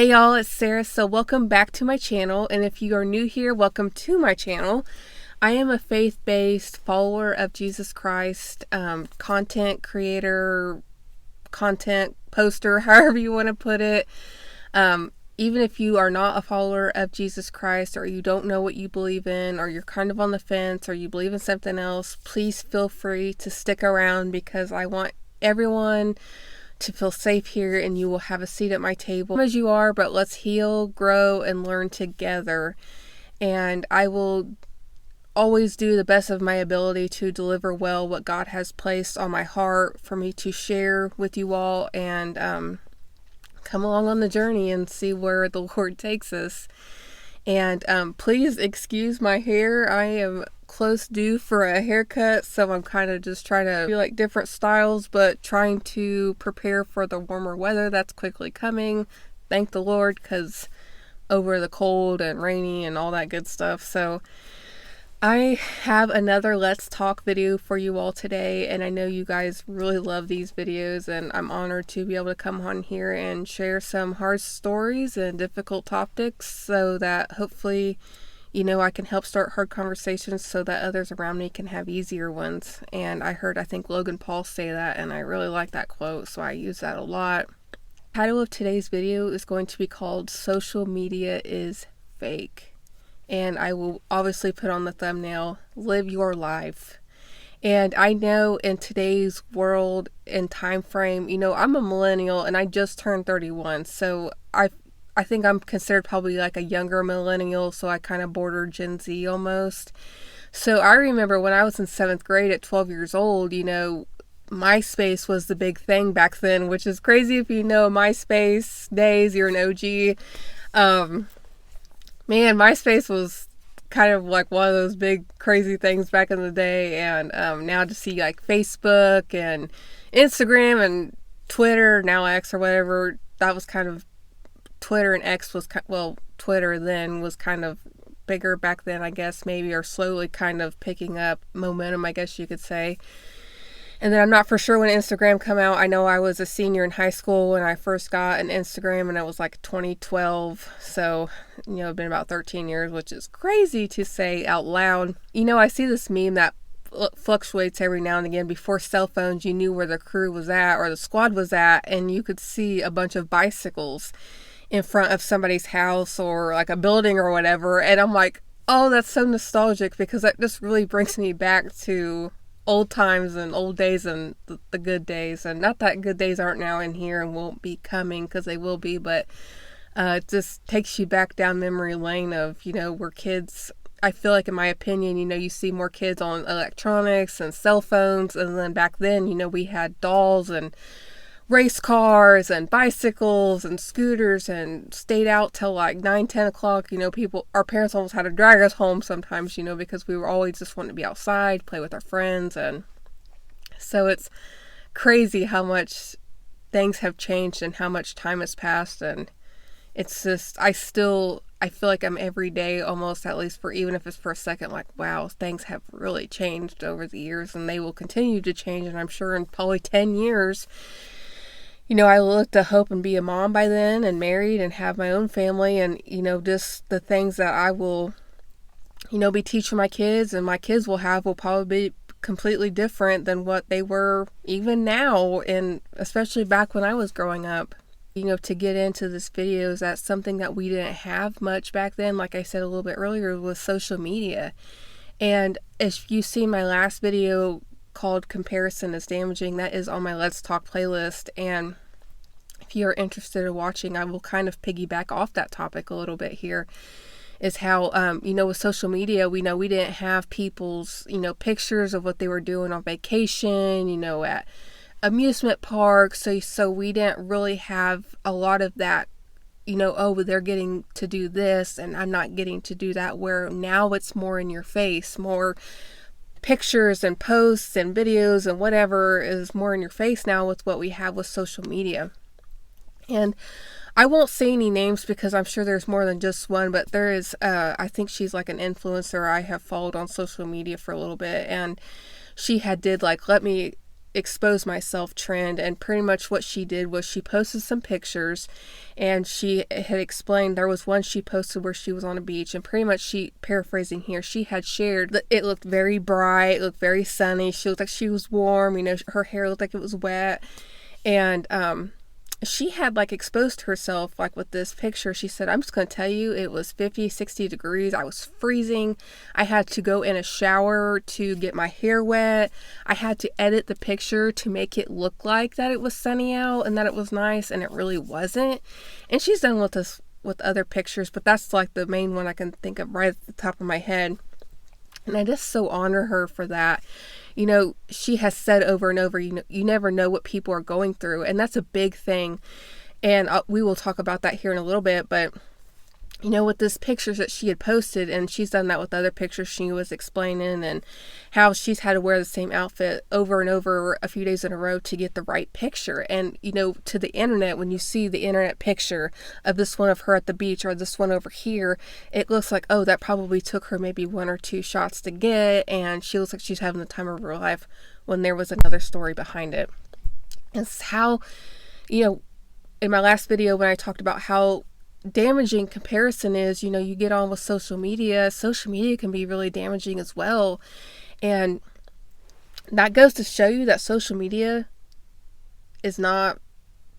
Hey y'all, it's Sarah. So welcome back to my channel, and if you are new here, welcome to my channel. I am a faith-based follower of Jesus Christ, content creator, content poster, however you want to put it. Even if you are not a follower of Jesus Christ, or you don't know what you believe in, or you're kind of on the fence, or you believe in something else, please feel free to stick around because I want everyone to feel safe here, and you will have a seat at my table as you are, but let's heal, grow, and learn together. And I will always do the best of my ability to deliver well what God has placed on my heart for me to share with you all, and come along on the journey and see where the Lord takes us. And please excuse my hair. I am close due for a haircut, so I'm kind of just trying to do like different styles, but trying to prepare for the warmer weather that's quickly coming. Thank the Lord, because over the cold and rainy and all that good stuff. So I have another Let's Talk video for you all today, and I know you guys really love these videos, and I'm honored to be able to come on here and share some hard stories and difficult topics so that hopefully, I can help start hard conversations so that others around me can have easier ones. And I think Logan Paul say that, and I really like that quote, so I use that a lot. The title of today's video is going to be called Social Media is Fake. And I will obviously put on the thumbnail, Live Your Life. And I know in today's world and time frame, I'm a millennial and I just turned 31. So I think I'm considered probably like a younger millennial, so I kind of border Gen Z almost. So I remember when I was in 7th grade at 12 years old, MySpace was the big thing back then, which is crazy if you know MySpace days, you're an OG. Man, MySpace was kind of like one of those big crazy things back in the day, and now to see like Facebook and Instagram and Twitter, now X or whatever, that was kind of, Twitter and X was, Twitter then was kind of bigger back then, I guess, maybe, or slowly kind of picking up momentum, I guess you could say. And then I'm not for sure when Instagram come out. I know I was a senior in high school when I first got an Instagram, and it was like 2012. So, it's been about 13 years, which is crazy to say out loud. I see this meme that fluctuates every now and again. Before cell phones, you knew where the crew was at or the squad was at, and you could see a bunch of bicycles in front of somebody's house or like a building or whatever. And I'm like, oh, that's so nostalgic, because that just really brings me back to old times and old days and the good days. And not that good days aren't now in here and won't be coming, because they will be, but it just takes you back down memory lane of, where kids, I feel like, in my opinion, you see more kids on electronics and cell phones. And then back then, we had dolls and race cars and bicycles and scooters, and stayed out till like 9-10 o'clock. Our parents almost had to drag us home sometimes, because we were always just wanting to be outside, play with our friends. And so it's crazy how much things have changed and how much time has passed. And it's just, I feel like I'm every day almost, at least for, even if it's for a second, like, wow, things have really changed over the years, and they will continue to change. And I'm sure in probably 10 years, I look to hope and be a mom by then, and married, and have my own family, and, just the things that I will, be teaching my kids, and my kids will probably be completely different than what they were even now, and especially back when I was growing up. To get into this video, is that something that we didn't have much back then, like I said a little bit earlier, was social media. And if you've seen my last video called Comparison is Damaging, that is on my Let's Talk playlist. And if you're interested in watching, I will kind of piggyback off that topic a little bit here, is how, with social media, we didn't have people's, pictures of what they were doing on vacation, at amusement parks. So we didn't really have a lot of that, oh, they're getting to do this and I'm not getting to do that, where now it's more in your face, more pictures and posts and videos and whatever is more in your face now with what we have with social media. And I won't say any names because I'm sure there's more than just one, but there is, I think she's like an influencer I have followed on social media for a little bit, and she did like let me expose myself trend. And pretty much what she did was she posted some pictures, and she had explained there was one she posted where she was on a beach, and pretty much, she, paraphrasing here, she had shared that it looked very bright, it looked very sunny, she looked like she was warm, her hair looked like it was wet. And she had like exposed herself like with this picture. She said, I'm just going to tell you, it was 50, 60 degrees. I was freezing. I had to go in a shower to get my hair wet. I had to edit the picture to make it look like that it was sunny out and that it was nice, and it really wasn't. And she's done with this with other pictures, but that's like the main one I can think of right at the top of my head. And I just so honor her for that. She has said over and over, you never know what people are going through. And that's a big thing. And we will talk about that here in a little bit. But, with this pictures that she had posted, and she's done that with other pictures she was explaining, and how she's had to wear the same outfit over and over a few days in a row to get the right picture. And, to the internet, when you see the internet picture of this one of her at the beach or this one over here, it looks like, oh, that probably took her maybe 1 or 2 shots to get, and she looks like she's having the time of her life, when there was another story behind it. It's how, in my last video when I talked about how damaging comparison is, you get on with social media can be really damaging as well. And that goes to show you that social media is not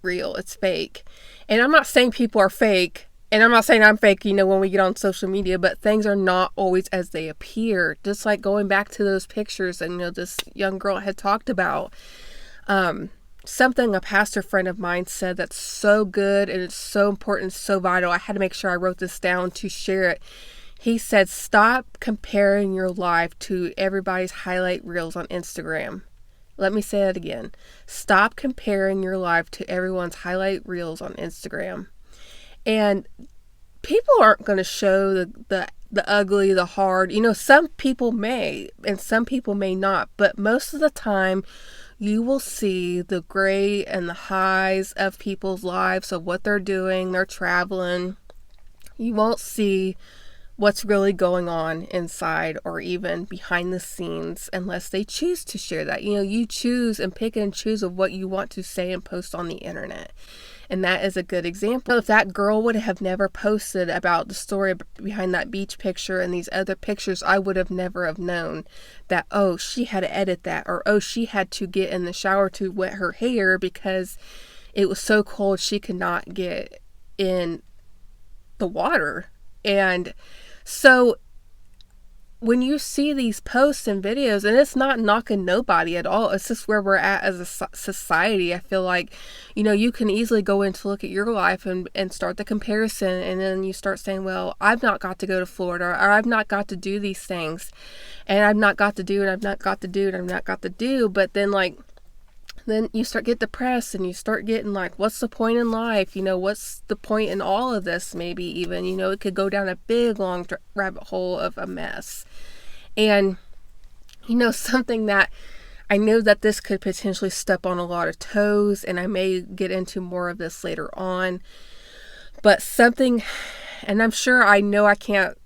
real, it's fake. And I'm not saying people are fake, and I'm not saying I'm fake, when we get on social media, but things are not always as they appear. Just like going back to those pictures, and this young girl had talked about, something a pastor friend of mine said that's so good, and it's so important, so vital. I had to make sure I wrote this down to share it. He said, stop comparing your life to everybody's highlight reels on Instagram. Let me say that again. Stop comparing your life to everyone's highlight reels on Instagram. And people aren't going to show the ugly, the hard. Some people may, and some people may not. But most of the time, you will see the great and the highs of people's lives, of what they're doing, they're traveling. You won't see what's really going on inside or even behind the scenes unless they choose to share that. You choose and pick and choose of what you want to say and post on the internet. And that is a good example. If that girl would have never posted about the story behind that beach picture and these other pictures, I would have never have known that, oh, she had to edit that, or, oh, she had to get in the shower to wet her hair because it was so cold she could not get in the water. And so when you see these posts and videos, and it's not knocking nobody at all, it's just where we're at as a society. I feel like, you can easily go in to look at your life and start the comparison, and then you start saying, well, I've not got to go to Florida, or I've not got to do these things, and I've not got to do, and I've not got to do, and I've not got to do. But then you start getting depressed, and you start getting like, what's the point in life? What's the point in all of this? Maybe even, it could go down a big, long rabbit hole of a mess. And, something that I know that this could potentially step on a lot of toes, and I may get into more of this later on, but something, and I'm sure I can't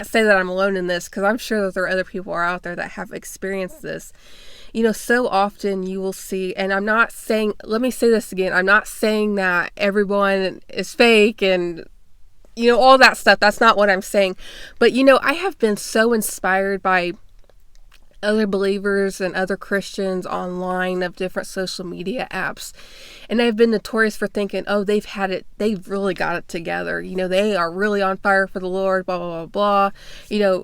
say that I'm alone in this, because I'm sure that there are other people out there that have experienced this. So often you will see, and I'm not saying, let me say this again, I'm not saying that everyone is fake and, all that stuff. That's not what I'm saying. But, I have been so inspired by other believers and other Christians online of different social media apps. And I've been notorious for thinking, oh, they've really got it together. They are really on fire for the Lord, blah, blah, blah, blah.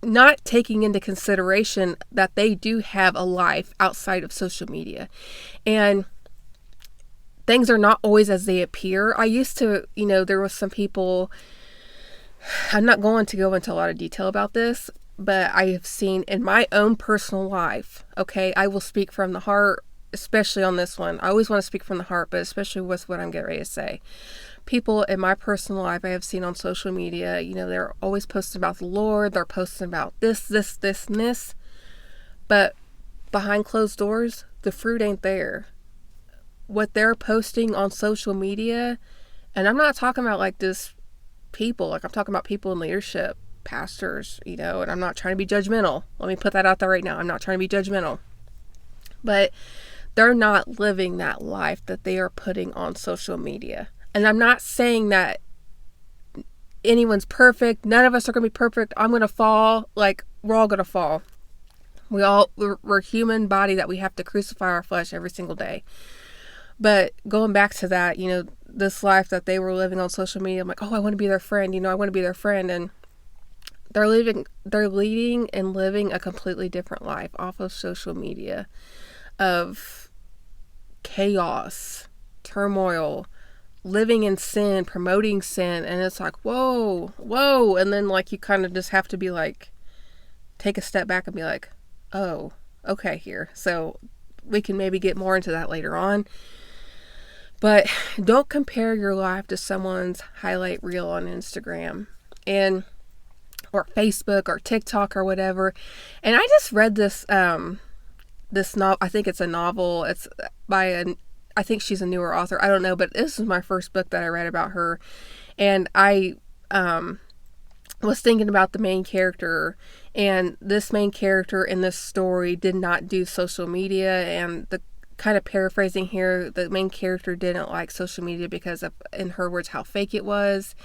Not taking into consideration that they do have a life outside of social media. And things are not always as they appear. I used to, there was some people, I'm not going to go into a lot of detail about this, but I have seen in my own personal life, okay, I will speak from the heart, especially on this one. I always want to speak from the heart, but especially with what I'm getting ready to say. People in my personal life I have seen on social media, they're always posting about the Lord, they're posting about this, and this, but behind closed doors, the fruit ain't there. What they're posting on social media, and I'm not talking about like this people, like I'm talking about people in leadership, pastors, and I'm not trying to be judgmental. Let me put that out there right now. I'm not trying to be judgmental. But they're not living that life that they are putting on social media. And I'm not saying that anyone's perfect. None of us are going to be perfect. I'm going to fall. Like, we're all going to fall. We're human body that we have to crucify our flesh every single day. But going back to that, this life that they were living on social media, I'm like, oh, I want to be their friend. I want to be their friend. And they're leading and living a completely different life off of social media, of chaos, turmoil, living in sin, promoting sin. And it's like, whoa. And then like, you kind of just have to be like, take a step back and be like, oh, okay, here. So we can maybe get more into that later on. But don't compare your life to someone's highlight reel on Instagram or Facebook or TikTok or whatever. And I just read this novel. I think it's a novel. It's by I think she's a newer author. I don't know, but this is my first book that I read about her. And I was thinking about the main character, and this main character in this story did not do social media. And the kind of paraphrasing here, the main character didn't like social media because of, in her words, how fake it was.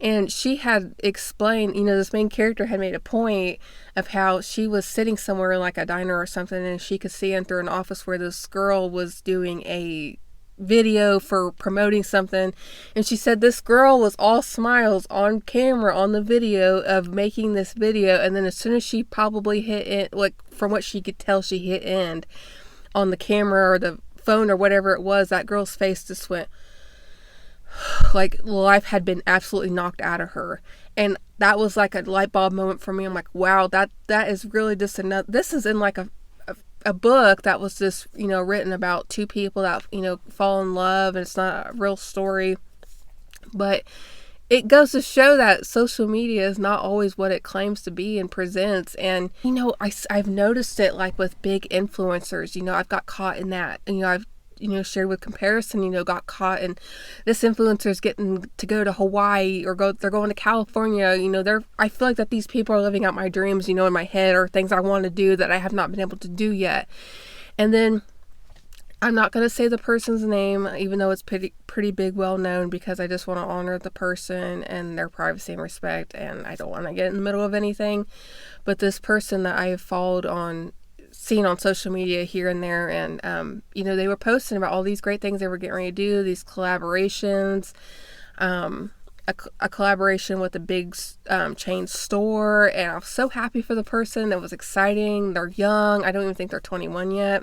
And she had explained, this main character had made a point of how she was sitting somewhere in like a diner or something, and she could see enter an office where this girl was doing a video for promoting something. And she said this girl was all smiles on camera on the video of making this video. And then as soon as she probably hit it, like from what she could tell, she hit end on the camera or the phone or whatever it was, that girl's face just went like life had been absolutely knocked out of her. And that was like a light bulb moment for me. I'm like, wow, that is really just another, this is in like a book that was just, written about two people that, fall in love, and it's not a real story. But it goes to show that social media is not always what it claims to be and presents. And, I've noticed it like with big influencers. I've got caught in that. And, I've, shared with comparison, got caught in this influencer's getting to go to Hawaii or they're going to California. I feel like that these people are living out my dreams, in my head, or things I want to do that I have not been able to do yet. And then I'm not going to say the person's name, even though it's pretty big, well known, because I just want to honor the person and their privacy and respect, and I don't want to get in the middle of anything. But this person that I have seen on social media here and there, and they were posting about all these great things they were getting ready to do, these collaborations, a collaboration with a big chain store, and I was so happy for the person. That was exciting. They're young. I don't even think they're 21 yet.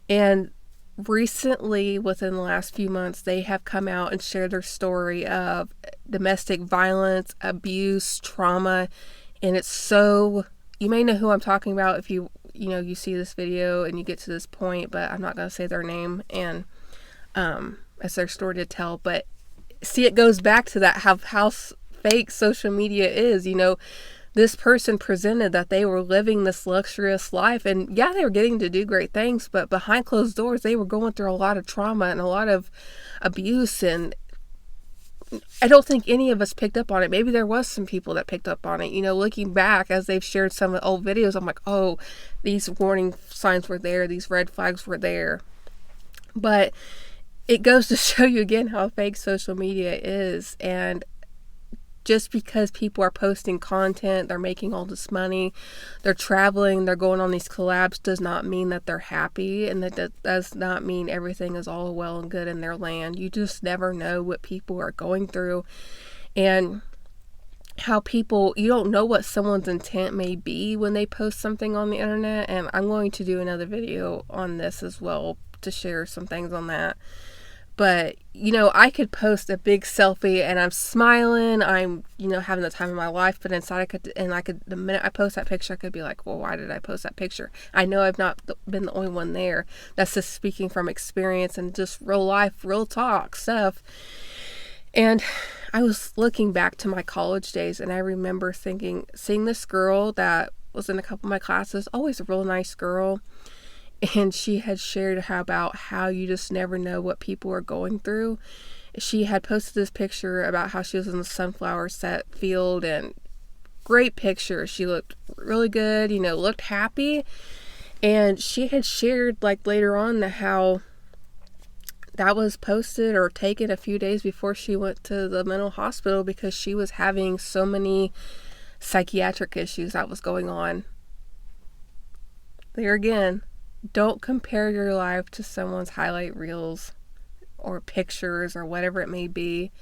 And recently, within the last few months, they have come out and shared their story of domestic violence, abuse, trauma, and it's so, you may know who I'm talking about if you see this video and you get to this point, but I'm not going to say their name, and it's their story to tell. But see, it goes back to that, how fake social media is. This person presented that they were living this luxurious life, and yeah, they were getting to do great things, but behind closed doors, they were going through a lot of trauma and a lot of abuse. And I don't think any of us picked up on it. Maybe there was some people that picked up on it. Looking back as they've shared some of the old videos, I'm like, oh, these warning signs were there. These red flags were there. But it goes to show you again how fake social media is. And just because people are posting content, they're making all this money, they're traveling, they're going on these collabs, does not mean that they're happy, and that does not mean everything is all well and good in their land. You just never know what people are going through, and how you don't know what someone's intent may be when they post something on the internet. And I'm going to do another video on this as well to share some things on that. But, I could post a big selfie and I'm smiling, I'm, having the time of my life, but inside the minute I post that picture, I could be like, well, why did I post that picture? I know I've not been the only one there. That's just speaking from experience and just real life, real talk stuff. And I was looking back to my college days, and I remember seeing this girl that was in a couple of my classes, always a real nice girl. And she had shared about how you just never know what people are going through. She had posted this picture about how she was in the sunflower set field, and great picture. She looked really good, looked happy. And she had shared like later on how that was posted or taken a few days before she went to the mental hospital because she was having so many psychiatric issues that was going on. There again, don't compare your life to someone's highlight reels or pictures or whatever it may be.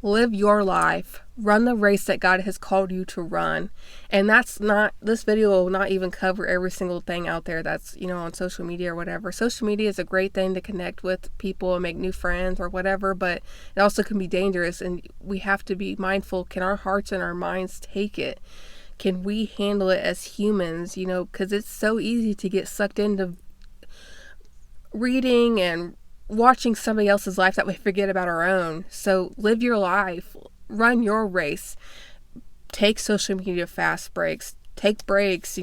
Live your life. Run the race that God has called you to run. And this video will not even cover every single thing out there that's, on social media or whatever. Social media is a great thing to connect with people and make new friends or whatever, but it also can be dangerous, and we have to be mindful. Can our hearts and our minds take it? Can we handle it as humans? Because it's so easy to get sucked into reading and watching somebody else's life that we forget about our own. So live your life, run your race, take social media fast breaks, take breaks,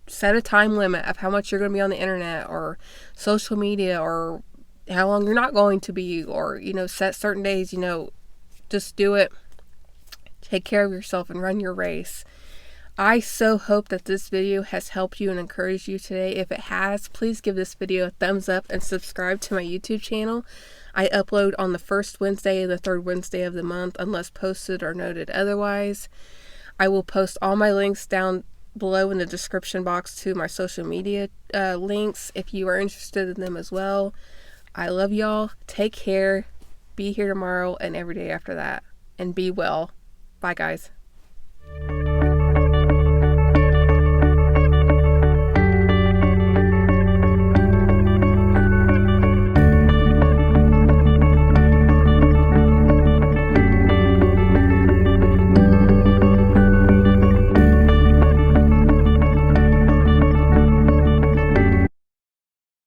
set a time limit of how much you're going to be on the internet or social media, or how long you're not going to be, or, set certain days, just do it. Take care of yourself and run your race. I so hope that this video has helped you and encouraged you today. If it has, please give this video a thumbs up and subscribe to my YouTube channel. I upload on the first Wednesday and the third Wednesday of the month, unless posted or noted otherwise. I will post all my links down below in the description box to my social media links if you are interested in them as well. I love y'all. Take care. Be here tomorrow and every day after that. And be well. Bye, guys.